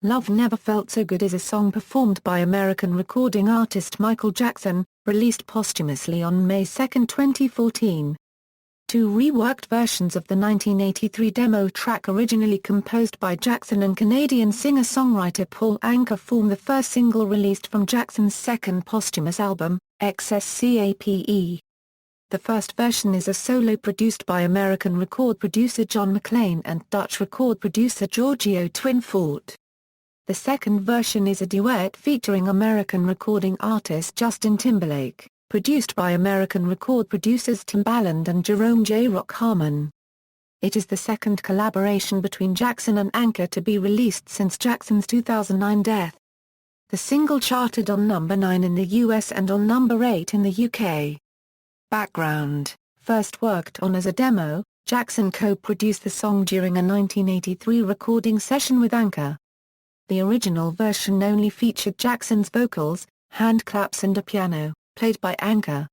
Love Never Felt So Good is a song performed by American recording artist Michael Jackson, released posthumously on May 2, 2014. Two reworked versions of the 1983 demo track originally composed by Jackson and Canadian singer-songwriter Paul Anka form the first single released from Jackson's second posthumous album, Xscape. The first version is a solo produced by American record producer John McClain and Dutch record producer Giorgio Tuinfort. The second version is a duet featuring American recording artist Justin Timberlake, produced by American record producers Timbaland and Jerome J-Roc Harmon. It is the second collaboration between Jackson and Anka to be released since Jackson's 2009 death. The single charted on number 9 in the US and on number 8 in the UK. Background: first worked on as a demo, Jackson co-produced the song during a 1983 recording session with Anka. The original version only featured Jackson's vocals, hand claps and a piano, played by Anka.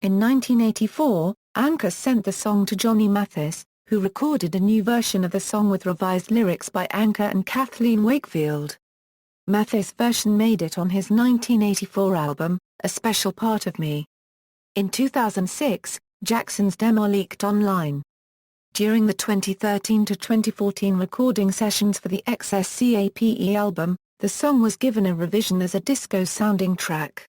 In 1984, Anka sent the song to Johnny Mathis, who recorded a new version of the song with revised lyrics by Anka and Kathleen Wakefield. Mathis' version made it on his 1984 album, A Special Part of Me. In 2006, Jackson's demo leaked online. During the 2013 to 2014 recording sessions for the Xscape album, the song was given a revision as a disco-sounding track.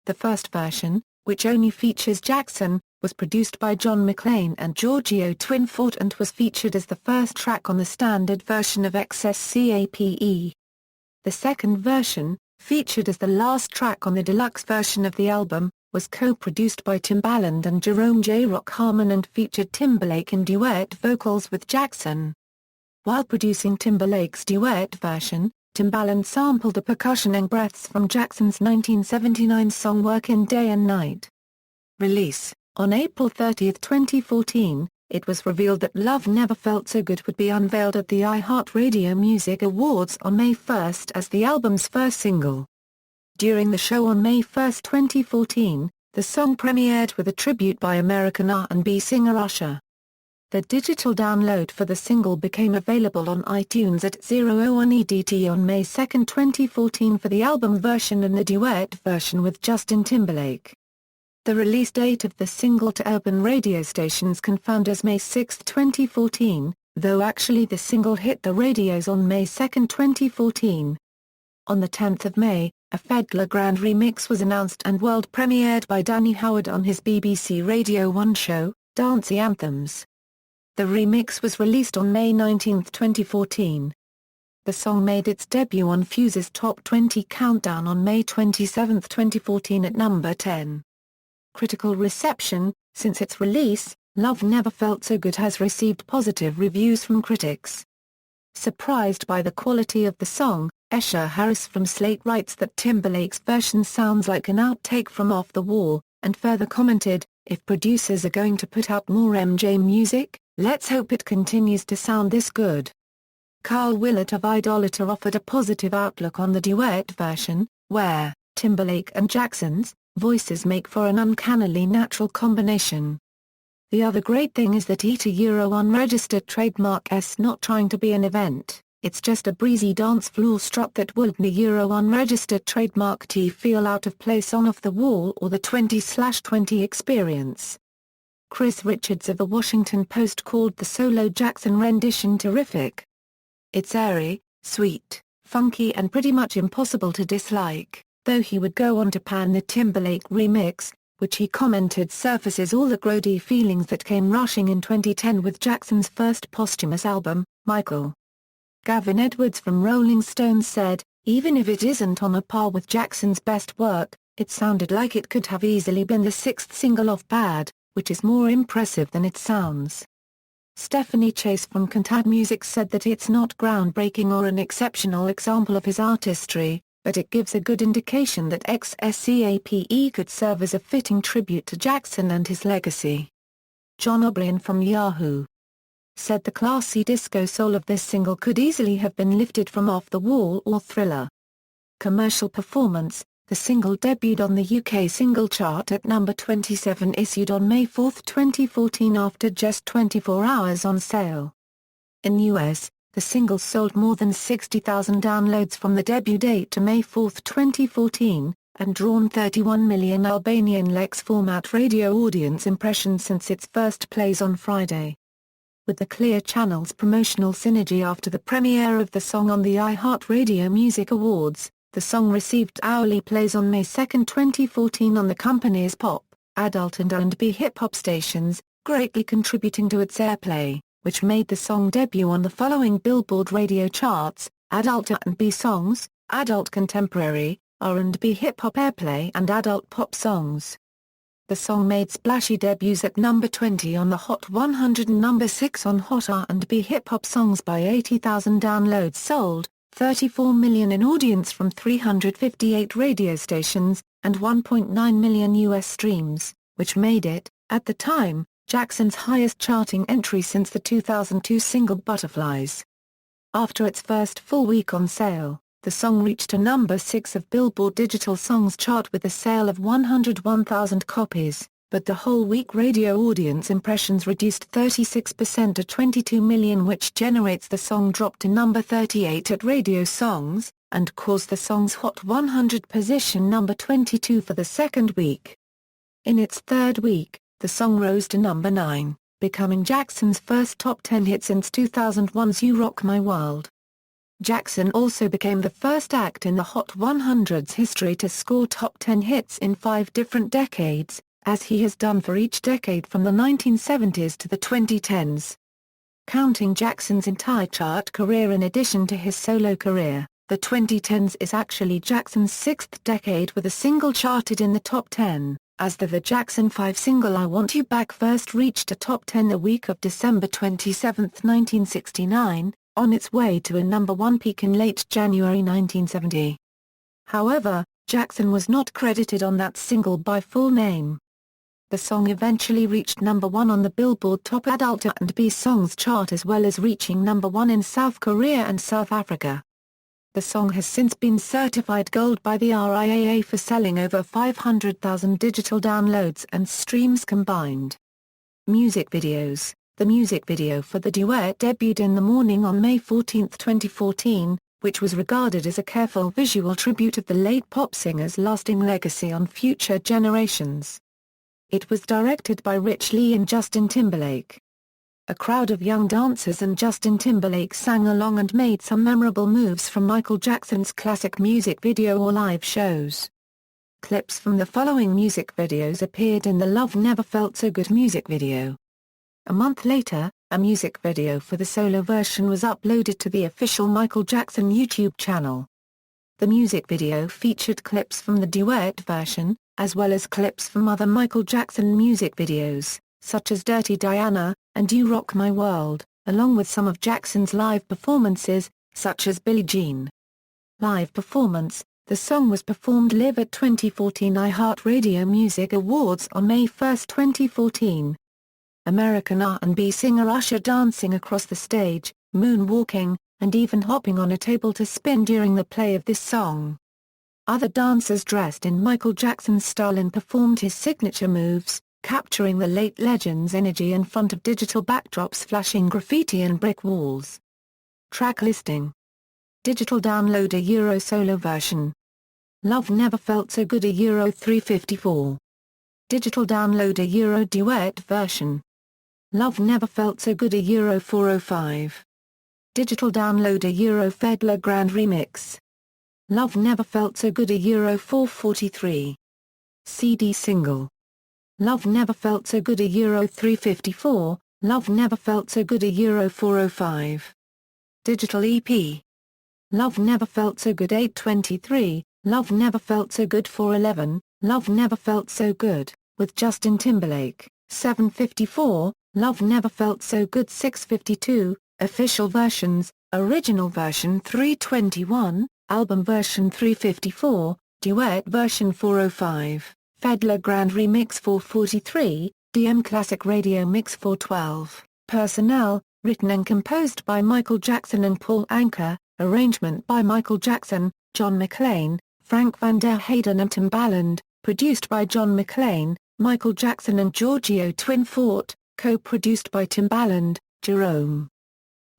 The first version, which only features Jackson, was produced by John McClain and Giorgio Tuinfort and was featured as the first track on the standard version of Xscape. The second version, featured as the last track on the deluxe version of the album, was co-produced by Timbaland and Jerome J-Roc Harmon and featured Timberlake in duet vocals with Jackson. While producing Timberlake's duet version, Timbaland sampled the percussion and breaths from Jackson's 1979 song Workin' Day and Night. Release: on April 30, 2014, it was revealed that Love Never Felt So Good would be unveiled at the iHeartRadio Music Awards on May 1 as the album's first single. During the show on May 1, 2014, the song premiered with a tribute by American R&B singer Usher. The digital download for the single became available on iTunes at 0:01 EDT on May 2, 2014 for the album version and the duet version with Justin Timberlake. The release date of the single to urban radio stations confirmed as May 6, 2014, though actually the single hit the radios on May 2, 2014. On the 10th of May, a Fedler Grand remix was announced and world premiered by Danny Howard on his BBC Radio 1 show, Dancey Anthems. The remix was released on May 19, 2014. The song made its debut on Fuse's Top 20 Countdown on May 27, 2014 at number 10. Critical reception: since its release, Love Never Felt So Good has received positive reviews from critics. Surprised by the quality of the song, Esha Harris from Slate writes that Timberlake's version sounds like an outtake from Off the Wall, and further commented, "If producers are going to put out more MJ music, let's hope it continues to sound this good." Carl Willett of Idolator offered a positive outlook on the duet version, where Timberlake and Jackson's voices make for an uncannily natural combination. "The other great thing is that unregistered trademark s not trying to be an event, it's just a breezy dance floor strut that wouldn't the unregistered trademark t feel out of place on Off the Wall or the 20/20 experience." Chris Richards of The Washington Post called the solo Jackson rendition terrific. "It's airy, sweet, funky and pretty much impossible to dislike," though he would go on to pan the Timberlake remix, which he commented surfaces all the grody feelings that came rushing in 2010 with Jackson's first posthumous album, Michael. Gavin Edwards from Rolling Stone said, "Even if it isn't on a par with Jackson's best work, it sounded like it could have easily been the sixth single off Bad, which is more impressive than it sounds." Stephanie Chase from Contab Music said that it's not groundbreaking or an exceptional example of his artistry, but it gives a good indication that Xscape could serve as a fitting tribute to Jackson and his legacy. John O'Brien from Yahoo! Said the classy disco soul of this single could easily have been lifted from Off the Wall or Thriller. Commercial performance: the single debuted on the UK single chart at number 27, issued on May 4, 2014 after just 24 hours on sale. In US, The single sold more than 60,000 downloads from the debut date to May 4, 2014, and drawn 31 million Albanian Lex format radio audience impressions since its first plays on Friday. With the Clear Channel's promotional synergy after the premiere of the song on the iHeartRadio Music Awards, the song received hourly plays on May 2, 2014 on the company's pop, adult and R&B hip-hop stations, greatly contributing to its airplay, which made the song debut on the following Billboard radio charts: Adult R&B Songs, Adult Contemporary, R&B Hip-Hop Airplay and Adult Pop Songs. The song made splashy debuts at number 20 on the Hot 100 and number 6 on Hot R&B Hip-Hop Songs by 80,000 downloads sold, 34 million in audience from 358 radio stations, and 1.9 million US streams, which made it, at the time, Jackson's highest charting entry since the 2002 single Butterflies. After its first full week on sale, the song reached a number 6 of Billboard Digital Songs chart with a sale of 101,000 copies, but the whole week radio audience impressions reduced 36% to 22 million, which generates the song drop to number 38 at Radio Songs, and caused the song's Hot 100 position number 22 for the second week. In its third week, the song rose to number 9, becoming Jackson's first top 10 hit since 2001's You Rock My World. Jackson also became the first act in the Hot 100's history to score top 10 hits in 5 different decades, as he has done for each decade from the 1970s to the 2010s. Counting Jackson's entire chart career in addition to his solo career, the 2010s is actually Jackson's 6th decade with a single charted in the top 10. As the Jackson 5 single I Want You Back first reached a top 10 the week of December 27, 1969, on its way to a number 1 peak in late January 1970. However, Jackson was not credited on that single by full name. The song eventually reached number 1 on the Billboard Top Adult R&B Songs chart, as well as reaching number 1 in South Korea and South Africa. The song has since been certified gold by the RIAA for selling over 500,000 digital downloads and streams combined. Music videos. The music video for the duet debuted in the morning on May 14, 2014, which was regarded as a careful visual tribute of the late pop singer's lasting legacy on future generations. It was directed by Rich Lee and Justin Timberlake. A crowd of young dancers and Justin Timberlake sang along and made some memorable moves from Michael Jackson's classic music video or live shows. Clips from the following music videos appeared in the Love Never Felt So Good music video. A month later, a music video for the solo version was uploaded to the official Michael Jackson YouTube channel. The music video featured clips from the duet version, as well as clips from other Michael Jackson music videos, such as Dirty Diana, and You Rock My World, along with some of Jackson's live performances, such as Billie Jean. Live performance. The song was performed live at 2014 iHeartRadio Music Awards on May 1, 2014. American R&B singer Usher dancing across the stage, moonwalking, and even hopping on a table to spin during the play of this song. Other dancers dressed in Michael Jackson's style and performed his signature moves, capturing the late legend's energy in front of digital backdrops, flashing graffiti and brick walls. Track listing. Digital download: a Euro solo version. Love Never Felt So Good, a Euro 354. Digital download: a Euro duet version. Love Never Felt So Good, a Euro 405. Digital download: a Euro Fedler Grand Remix. Love Never Felt So Good, a Euro 443. CD single. Love Never Felt So Good, a Euro 354, Love Never Felt So Good, a Euro 405. Digital EP. Love Never Felt So Good 823, Love Never Felt So Good 411, Love Never Felt So Good, with Justin Timberlake, 754, Love Never Felt So Good 652, official versions, original version 321, album version 354, duet version 405. Fedler Grand Remix 443, DM Classic Radio Mix 412, Personnel, written and composed by Michael Jackson and Paul Anka, arrangement by Michael Jackson, John McClain, Frank Van der Hayden and Timbaland, produced by John McClain, Michael Jackson and Giorgio Tuinfort, co-produced by Timbaland, Jerome.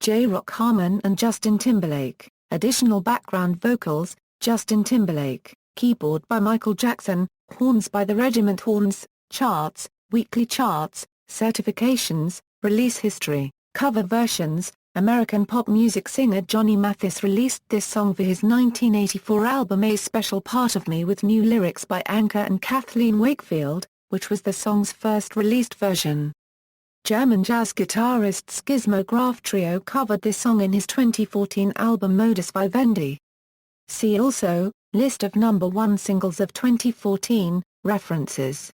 J-Roc, Harmon and Justin Timberlake. Additional background vocals, Justin Timberlake. Keyboard by Michael Jackson. Horns by the Regiment. Horns. Charts, weekly charts, certifications, release history, cover versions. American pop music singer Johnny Mathis released this song for his 1984 album A Special Part of Me with new lyrics by Anka and Kathleen Wakefield, which was the song's first released version. German jazz guitarist Schismo Graf Trio covered this song in his 2014 album Modus Vivendi. See also, List of #1 singles of 2014, references.